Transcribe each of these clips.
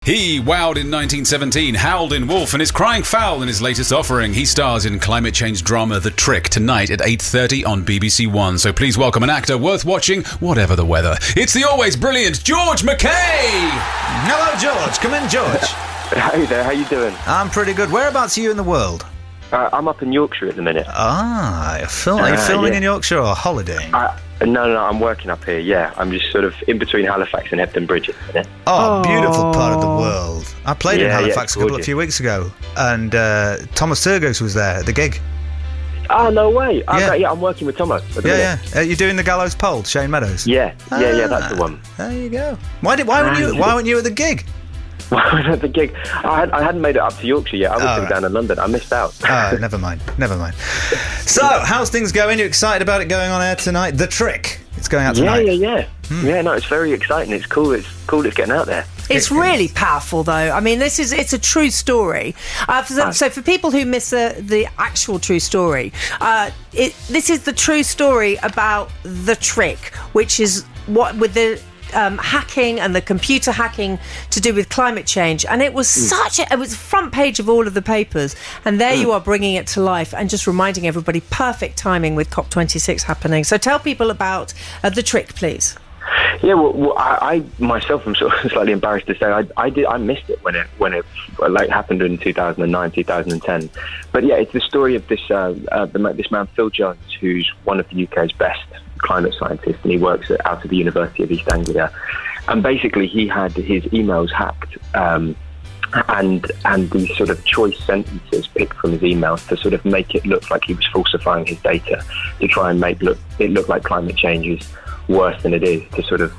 He wowed in 1917, howled in Wolf, and is crying foul in his latest offering. He stars in climate change drama The Trick tonight at 8:30 on BBC One. So please welcome an actor worth watching, whatever the weather. It's the always brilliant Georgemackay! Hello, George. Come in, George. Hey there, how you doing? I'm pretty good. Whereabouts are you in the world? I'm up in Yorkshire at the minute. Are you filming in Yorkshire or holidaying? No, I'm working up here, yeah. I'm just sort of in between Halifax and Hebden Bridge at the minute. Oh, beautiful part of the world. I played in Halifax a few weeks ago, and Thomas Turgos was there at the gig. Oh, no way. Yeah, I'm working with Thomas. Yeah. You're doing the Gallows Pole, Shane Meadows? Yeah, that's the one. There you go. Why weren't you at the gig? At the gig, I hadn't made it up to Yorkshire yet. I was still down in London. I missed out. Never mind. So, how's things going? You excited about it going on air tonight? The Trick. It's going out tonight. Yeah. Yeah, no, it's very exciting. It's cool. It's getting out there. It's really powerful, though. I mean, it's a true story. So for people who miss the actual true story, this is the true story about The Trick, which is what with the hacking and the computer hacking to do with climate change, and it was it was front page of all of the papers, and there you are bringing it to life and just reminding everybody, perfect timing with COP26 happening. So tell people about The Trick, please. Yeah, well, I myself am sort of slightly embarrassed to say I missed it when it happened in 2009, 2010. But yeah, it's the story of this man Phil Jones, who's one of the UK's best climate scientists, and he works out of the University of East Anglia. And basically, he had his emails hacked, and these sort of choice sentences picked from his emails to sort of make it look like he was falsifying his data to try and make it look like climate change is worse than it is, to sort of,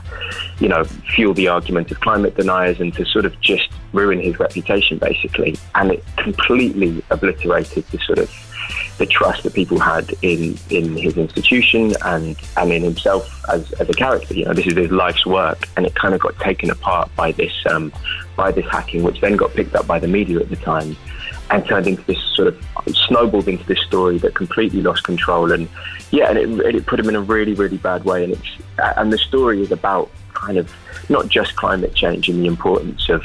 fuel the argument of climate deniers and to sort of just ruin his reputation, basically. And it completely obliterated the trust that people had in his institution and in himself as a character. This is his life's work, and it kind of got taken apart by this hacking, which then got picked up by the media at the time and turned into this sort of snowballed into this story that completely lost control. And it put him in a really, really bad way. And the story is about kind of not just climate change and the importance of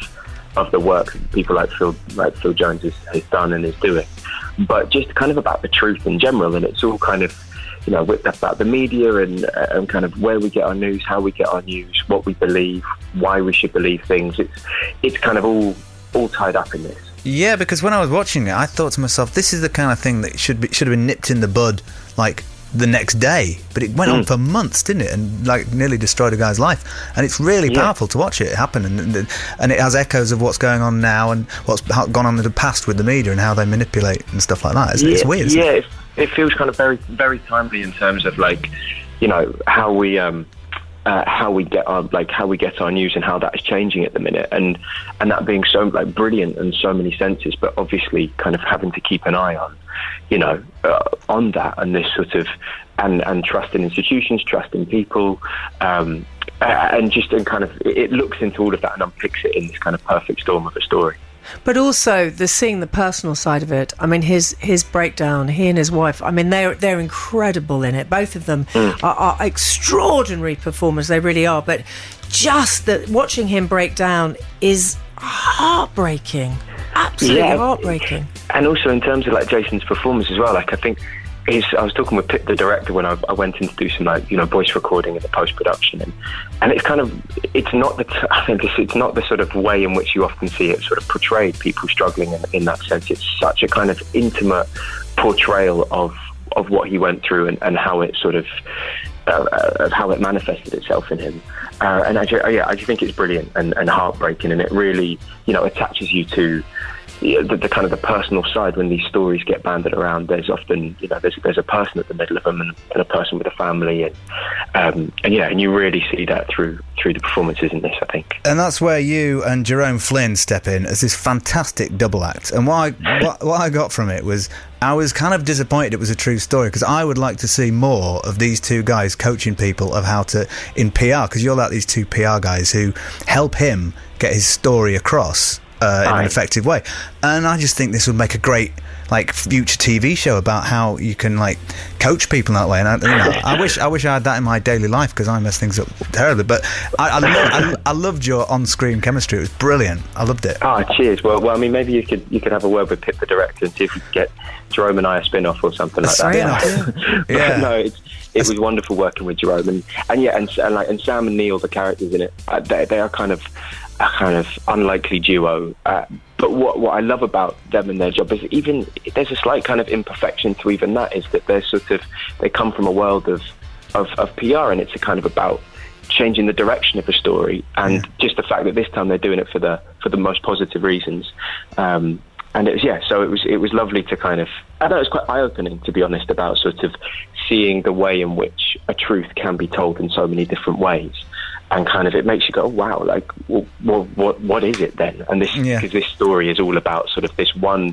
the work that people like Phil Jones has done and is doing, but just kind of about the truth in general. And it's all kind of, about the media and kind of where we get our news, how we get our news, what we believe, why we should believe things. It's kind of all tied up in this. Yeah, because when I was watching it, I thought to myself, this is the kind of thing that should have been nipped in the bud, like the next day, but it went on for months, didn't it? And nearly destroyed a guy's life. And it's really powerful to watch it happen, and it has echoes of what's going on now and what's gone on in the past with the media and how they manipulate and stuff like that. It's weird. Yeah, it feels kind of very, very timely in terms of how we get our news and how that is changing at the minute, and that being so brilliant in so many senses, but obviously kind of having to keep an eye on on that, and this sort of and trust in institutions, trust in people, and kind of it looks into all of that and unpicks it in this kind of perfect storm of a story. But also seeing the personal side of it. I mean, his breakdown, he and his wife, I mean, they're incredible in it. Both of them are extraordinary performers, they really are. But just watching him break down is heartbreaking, absolutely heartbreaking. And also in terms of Jason's performance as well, I think I was talking with Pip, the director, when I went in to do some voice recording in the post-production, and it's kind of it's not the sort of way in which you often see it sort of portrayed, people struggling in that sense. It's such a kind of intimate portrayal of what he went through and how it sort of how it manifested itself in him. And I just think it's brilliant and heartbreaking, and it really attaches you to the kind of the personal side. When these stories get banded around, there's often there's a person at the middle of them and a person with a family, and you really see that through the performances in this, I think. And that's where you and Jerome Flynn step in as this fantastic double act. And what I got from it was, I was kind of disappointed it was a true story, because I would like to see more of these two guys coaching people of how to, in PR, because you're like these two PR guys who help him get his story across in an effective way. And I just think this would make a great future TV show about how you can coach people that way. And I wish I had that in my daily life, because I mess things up terribly. But I loved your on-screen chemistry. It was brilliant. I loved it. Oh, cheers. Well, I mean, maybe you could have a word with Pip, the director, and see if we could get Jerome and I a spin-off or something like that. Yeah. No, it was wonderful working with Jerome, and Sam and Neil, the characters in it. They are kind of a unlikely duo. But what I love about them and their job is even there's a slight kind of imperfection to even that, is that they come from a world of PR, and it's a kind of about changing the direction of a story, and just the fact that this time they're doing it for the most positive reasons. And it was lovely to kind of, I thought it was quite eye-opening, to be honest, about sort of seeing the way in which a truth can be told in so many different ways. And kind of, it makes you go, wow, what is it then? And because this story is all about sort of this one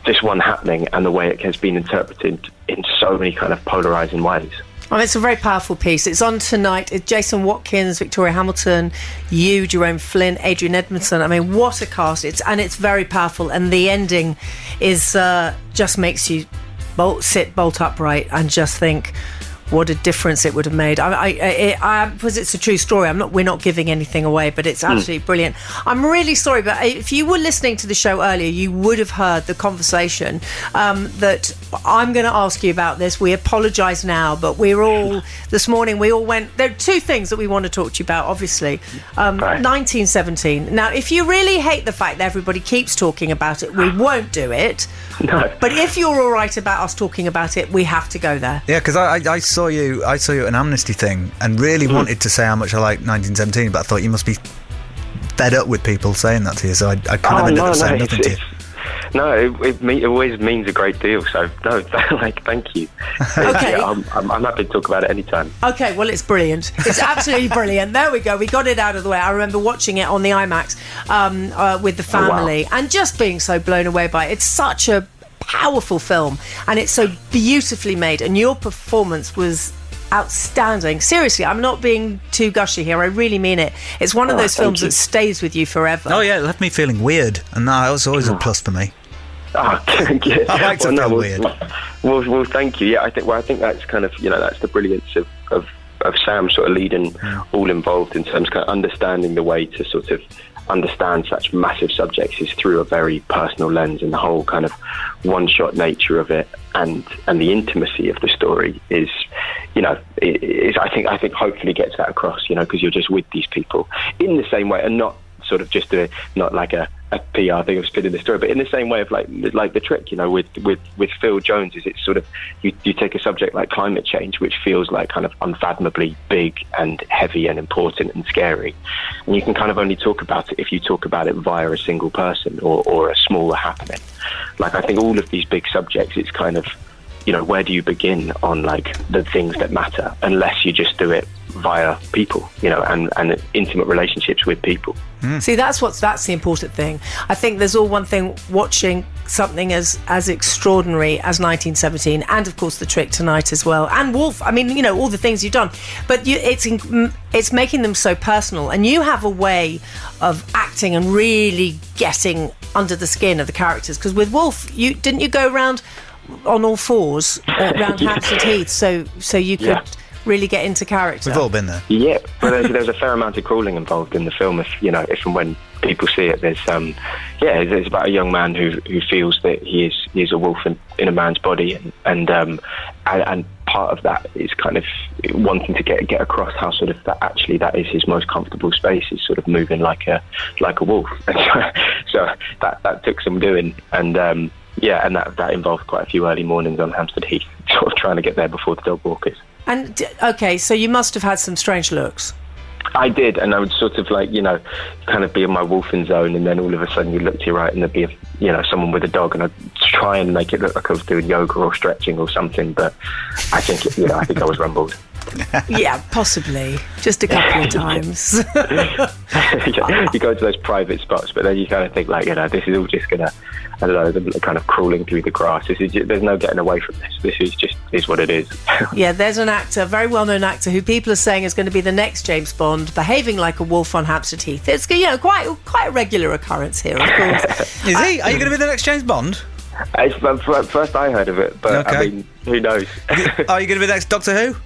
happening, and the way it has been interpreted in so many kind of polarizing ways. Oh, it's a very powerful piece. It's on tonight. It's Jason Watkins, Victoria Hamilton, you, Jerome Flynn, Adrian Edmondson. I mean, what a cast! It's very powerful, and the ending is just makes you bolt upright and just think, what a difference it would have made. Because it's a true story. We're not giving anything away, but it's absolutely brilliant. I'm really sorry, but if you were listening to the show earlier, you would have heard the conversation that I'm going to ask you about this. We apologise now, but this morning we all went. There are two things that we want to talk to you about, obviously. 1917. Now, if you really hate the fact that everybody keeps talking about it, we won't do it. No. But if you're all right about us talking about it, we have to go there. Yeah, because I saw you at an Amnesty thing and really wanted to say how much I like 1917, but I thought you must be fed up with people saying that to you, so I kind of ended up saying nothing to you. No, it always means a great deal. So no, thank you. Okay, I'm happy to talk about it anytime. Okay, well, it's brilliant. It's absolutely brilliant. There we go. We got it out of the way. I remember watching it on the IMAX with the family and just being so blown away by it. It's such a powerful film, and it's so beautifully made. And your performance was outstanding. Seriously, I'm not being too gushy here. I really mean it. It's one of those films that stays with you forever. Oh yeah, it left me feeling weird, and that was always a plus for me. Oh, thank you. I like to feel weird. Well, thank you. Yeah, I think that's kind of, that's the brilliance of Sam sort of leading all involved in terms of kind of understanding the way to sort of understand such massive subjects is through a very personal lens, and the whole kind of one-shot nature of it and the intimacy of the story is, I think hopefully gets that across, because you're just with these people in the same way, and not sort of just not like a PR thing of spinning the story, but in the same way of like The Trick, with Phil Jones, is it's sort of you take a subject like climate change, which feels like kind of unfathomably big and heavy and important and scary, and you can kind of only talk about it if you talk about it via a single person or a smaller happening. Like, I think all of these big subjects, it's kind of, where do you begin on like the things that matter, unless you just do it via people, and intimate relationships with people. See, that's the important thing. I think there's all one thing watching something as extraordinary as 1917, and of course The Trick tonight as well, and Wolf. I mean, all the things you've done, but it's making them so personal, and you have a way of acting and really getting under the skin of the characters. Because with Wolf, you go around on all fours around Hampstead Heath, so you could really get into character. We've all been there. Yeah, well, there's a fair amount of crawling involved in the film. If and when people see it, there's it's about a young man who feels that he is a wolf in a man's body, and part of that is kind of wanting to get across how sort of that is his most comfortable space, is sort of moving like a wolf. And so that took some doing, and and that involved quite a few early mornings on Hampstead Heath, sort of trying to get there before the dog walkers. And okay, so you must have had some strange looks. I did, and I would sort of kind of be in my wolfing zone, and then all of a sudden you look to your right and there'd be someone with a dog, and I'd try and make it look like I was doing yoga or stretching or something, but I think I was rumbled. Yeah, possibly. Just a couple of times. You go to those private spots, but then you kind of think, like, this is all just gonna, I don't know, kind of crawling through the grass. There's no getting away from this. This is what it is. Yeah, there's an actor, a very well-known actor, who people are saying is going to be the next James Bond, behaving like a wolf on Hampstead Heath. It's quite a regular occurrence here, of course. Is he? Are you going to be the next James Bond? First I heard of it, but okay. I mean, who knows? Are you going to be the next Doctor Who?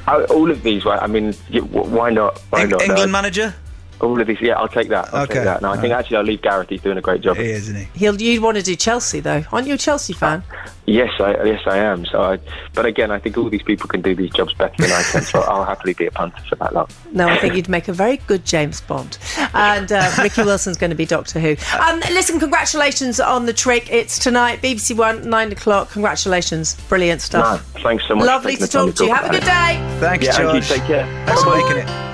All of these, I mean, why not? Why not? England manager? All of these, yeah, I'll take that. I'll take that. No, I think actually I'll leave Gareth. He's doing a great job. He is, isn't he? You'd want to do Chelsea, though. Aren't you a Chelsea fan? Yes, I am. But again, I think all these people can do these jobs better than I can, so I'll happily be a punter for that long. No, I think you'd make a very good James Bond. And Ricky Wilson's going to be Doctor Who. Listen, congratulations on the trick. It's tonight, BBC One, 9 o'clock. Congratulations. Brilliant stuff. No, thanks so much. Lovely to talk to you. Have a good day. Thanks, George. Take care. Thanks for making it.